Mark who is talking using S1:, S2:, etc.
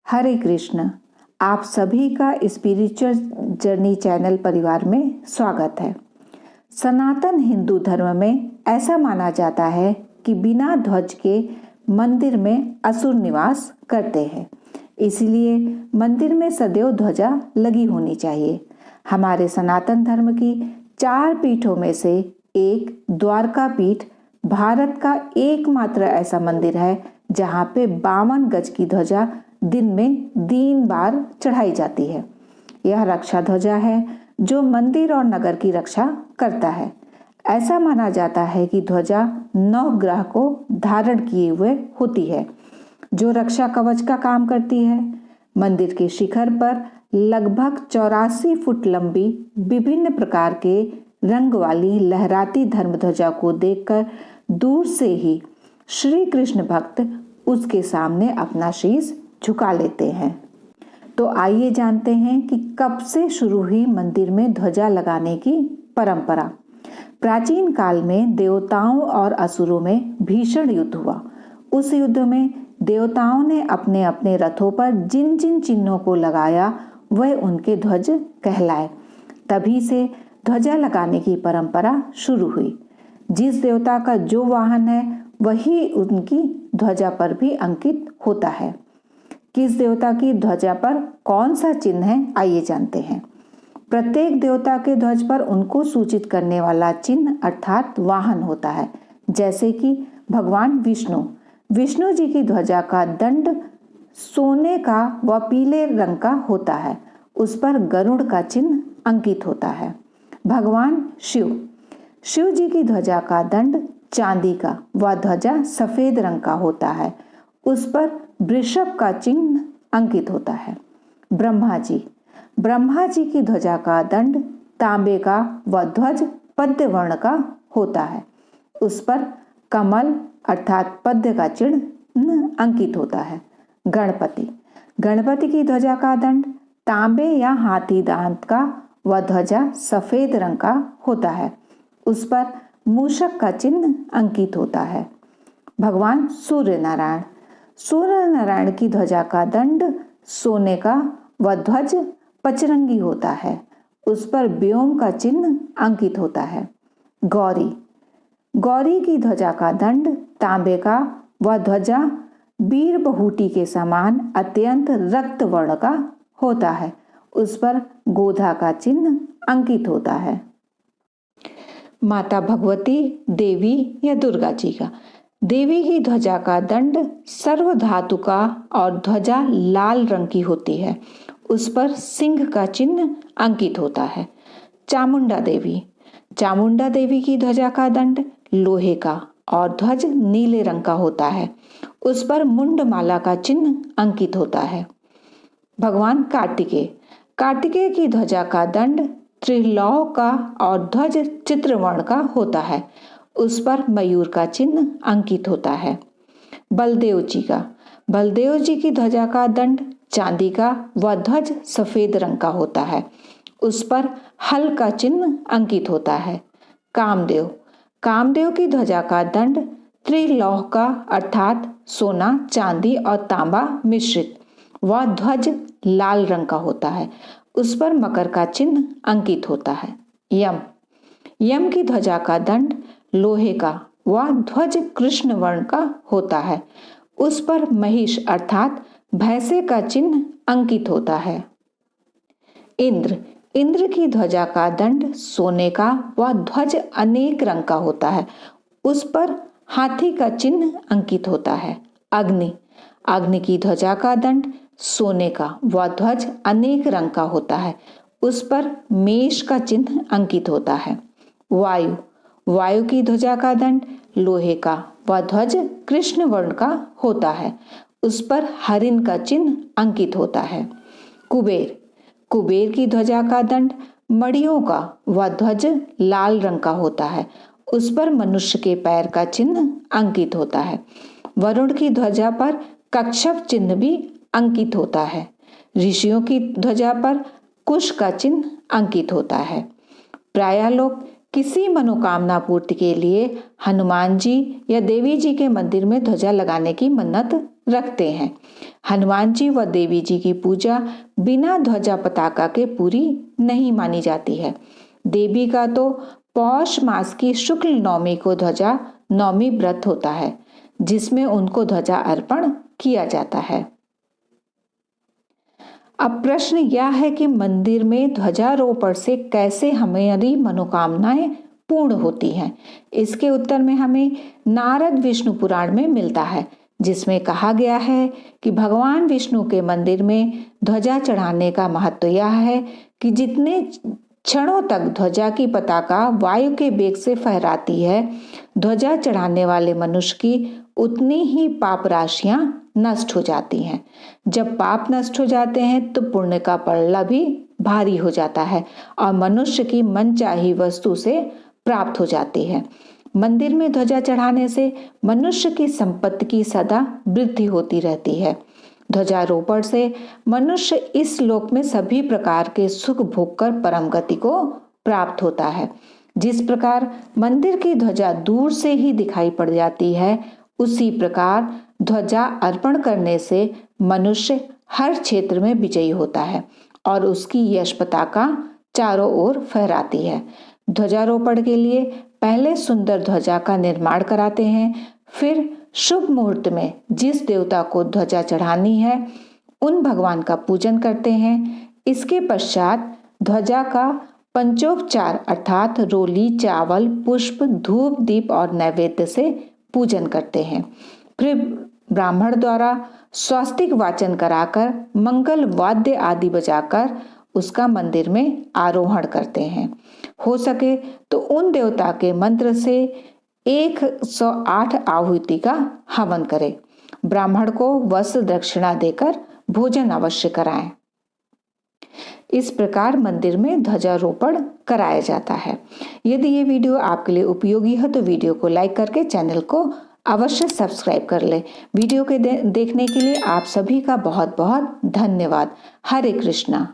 S1: हरे कृष्ण। आप सभी का स्पिरिचुअल जर्नी चैनल परिवार में स्वागत है। सनातन हिंदू धर्म में ऐसा माना जाता है कि बिना ध्वज के मंदिर में असुर निवास करते हैं, इसलिए मंदिर में सदैव ध्वजा लगी होनी चाहिए। हमारे सनातन धर्म की 4 पीठों में से एक द्वारका पीठ भारत का एकमात्र ऐसा मंदिर है जहाँ पे 52 गज की ध्वजा दिन में 3 बार चढ़ाई जाती है। यह रक्षा ध्वजा है जो मंदिर और नगर की रक्षा करता है। ऐसा माना जाता है कि ध्वजा 9 ग्रह को धारण किए हुए होती है जो रक्षा कवच का काम करती है। मंदिर के शिखर पर लगभग 84 फुट लंबी विभिन्न प्रकार के रंग वाली लहराती धर्म ध्वजा को देखकर दूर से ही श्री कृष्ण भक्त उसके सामने अपना शीश झुका लेते हैं। तो आइए जानते हैं कि कब से शुरू हुई मंदिर में ध्वजा लगाने की परंपरा। प्राचीन काल में देवताओं और असुरों में भीषण युद्ध हुआ। उस युद्ध में देवताओं ने अपने अपने रथों पर जिन जिन चिन्हों को लगाया वह उनके ध्वज कहलाए। तभी से ध्वजा लगाने की परंपरा शुरू हुई। जिस देवता का जो वाहन है वही उनकी ध्वजा पर भी अंकित होता है। किस देवता की ध्वजा पर कौन सा चिन्ह है, आइए जानते हैं। प्रत्येक देवता के ध्वज पर उनको सूचित करने वाला चिन्ह अर्थात वाहन होता है। जैसे कि भगवान विष्णु जी की ध्वजा का दंड सोने का व पीले रंग का होता है, उस पर गरुड़ का चिन्ह अंकित होता है। भगवान शिव जी की ध्वजा का दंड चांदी का व ध्वजा सफेद रंग का होता है, उस पर वृषभ का चिन्ह अंकित होता है। ब्रह्मा जी की ध्वजा का दंड तांबे का व ध्वज पद्य वर्ण का होता है, उस पर कमल अर्थात पद्य का चिन्ह अंकित होता है। गणपति की ध्वजा का दंड तांबे या हाथी दांत का व ध्वजा सफेद रंग का होता है, उस पर मूषक का चिन्ह अंकित होता है। भगवान सूर्य नारायण की ध्वजा का दंड सोने का व ध्वज पचरंगी होता है, उस पर व्योम का चिन्ह अंकित होता है। गौरी की ध्वजा का दंड तांबे का व ध्वजा वीर बहुटी के समान अत्यंत रक्त वर्ण का होता है, उस पर गोधा का चिन्ह अंकित होता है। माता भगवती देवी या दुर्गा जी का देवी की ध्वजा का दंड सर्व धातु का और ध्वजा लाल रंग की होती है, उस पर सिंह का चिन्ह अंकित होता है। चामुंडा देवी की ध्वजा का दंड लोहे का और ध्वज नीले रंग का होता है, उस पर मुंडमाला का चिन्ह अंकित होता है। भगवान कार्तिकेय की ध्वजा का दंड त्रिलौ का और ध्वज चित्रवर्ण का होता है, उस पर मयूर का चिन्ह अंकित होता है। बलदेव जी की ध्वजा का दंड चांदी का व ध्वज सफेद रंग का होता है, उस पर हल का चिन्ह अंकित होता है। कामदेव की ध्वजा का दंड त्रिलौह का अर्थात सोना चांदी और तांबा मिश्रित व ध्वज लाल रंग का होता है, उस पर मकर का चिन्ह अंकित होता है। यम की ध्वजा का दंड लोहे का व ध्वज कृष्ण वर्ण का होता है, उस पर महिष अर्थात भैंसे का चिन्ह अंकित होता है। इंद्र की ध्वजा का दंड सोने का व ध्वज अनेक रंग का होता है, उस पर हाथी का चिन्ह अंकित होता है। अग्नि की ध्वजा का दंड सोने का व ध्वज अनेक रंग का होता है, उस पर मेष का चिन्ह अंकित होता है। वायु की ध्वजा का दंड लोहे का व ध्वज कृष्ण वर्ण का होता है, उस पर हरिण का चिन्ह अंकित होता है। कुबेर की ध्वजा का दंड मड़ियों का व ध्वज लाल रंग का होता है, उस पर मनुष्य के पैर का चिन्ह अंकित होता है। वरुण की ध्वजा पर कच्छप चिन्ह भी अंकित होता है। ऋषियों की ध्वजा पर कुश का चिन्ह अंकित होता है। प्रायः लोग किसी मनोकामना पूर्ति के लिए हनुमान जी या देवी जी के मंदिर में ध्वजा लगाने की मन्नत रखते हैं। हनुमान जी व देवी जी की पूजा बिना ध्वजा पताका के पूरी नहीं मानी जाती है। देवी का तो पौष मास की शुक्ल नवमी को ध्वजा नवमी व्रत होता है, जिसमें उनको ध्वजा अर्पण किया जाता है। अब प्रश्न यह है कि मंदिर में ध्वजारोपण से कैसे हमारी मनोकामनाएं पूर्ण होती हैं। इसके उत्तर में हमें नारद विष्णु पुराण में मिलता है, जिसमें कहा गया है कि भगवान विष्णु के मंदिर में ध्वजा चढ़ाने का महत्व यह है कि जितने क्षणों तक ध्वजा की पताका वायु के वेग से फहराती है, ध्वजा चढ़ाने वाले मनुष्य की उतनी ही पाप राशियां नष्ट हो जाती हैं। जब पाप नष्ट हो जाते हैं तो पुण्य का पल्ला भी भारी हो जाता है और मनुष्य की मनचाही वस्तु से प्राप्त हो जाती है। मंदिर में ध्वजा चढ़ाने से मनुष्य की संपत्ति की सदा वृद्धि होती रहती है। ध्वजारोपण से मनुष्य इस लोक में सभी प्रकार के सुख भोग कर परम गति को प्राप्त होता है। जिस प्रकार मंदिर की ध्वजा दूर से ही दिखाई पड़ जाती है, उसी प्रकार ध्वजा अर्पण करने से मनुष्य हर क्षेत्र में विजयी होता है और उसकी यश पताका चारों ओर फहराती है। ध्वजारोपण के लिए पहले सुंदर ध्वजा का निर्माण कराते हैं, फिर शुभ मुहूर्त में जिस देवता को ध्वजा चढ़ानी है उन भगवान का पूजन करते हैं। इसके पश्चात ध्वजा का पंचोपचार अर्थात रोली, चावल, पुष्प, धूप, दीप और नैवेद्य से पूजन करते हैं। फिर ब्राह्मण द्वारा स्वास्तिक वाचन कराकर मंगल वाद्य आदि बजाकर उसका मंदिर में आरोहण करते हैं। हो सके तो उन देवता के मंत्र से 108 आहुति का हवन करें। ब्राह्मण को वस्त्र दक्षिणा देकर भोजन अवश्य कराएं। इस प्रकार मंदिर में ध्वजारोपण कराया जाता है। यदि ये वीडियो आपके लिए उपयोगी है तो वीडियो को लाइक करके चैनल को अवश्य सब्सक्राइब कर ले। वीडियो के देखने के लिए आप सभी का बहुत बहुत धन्यवाद। हरे कृष्णा।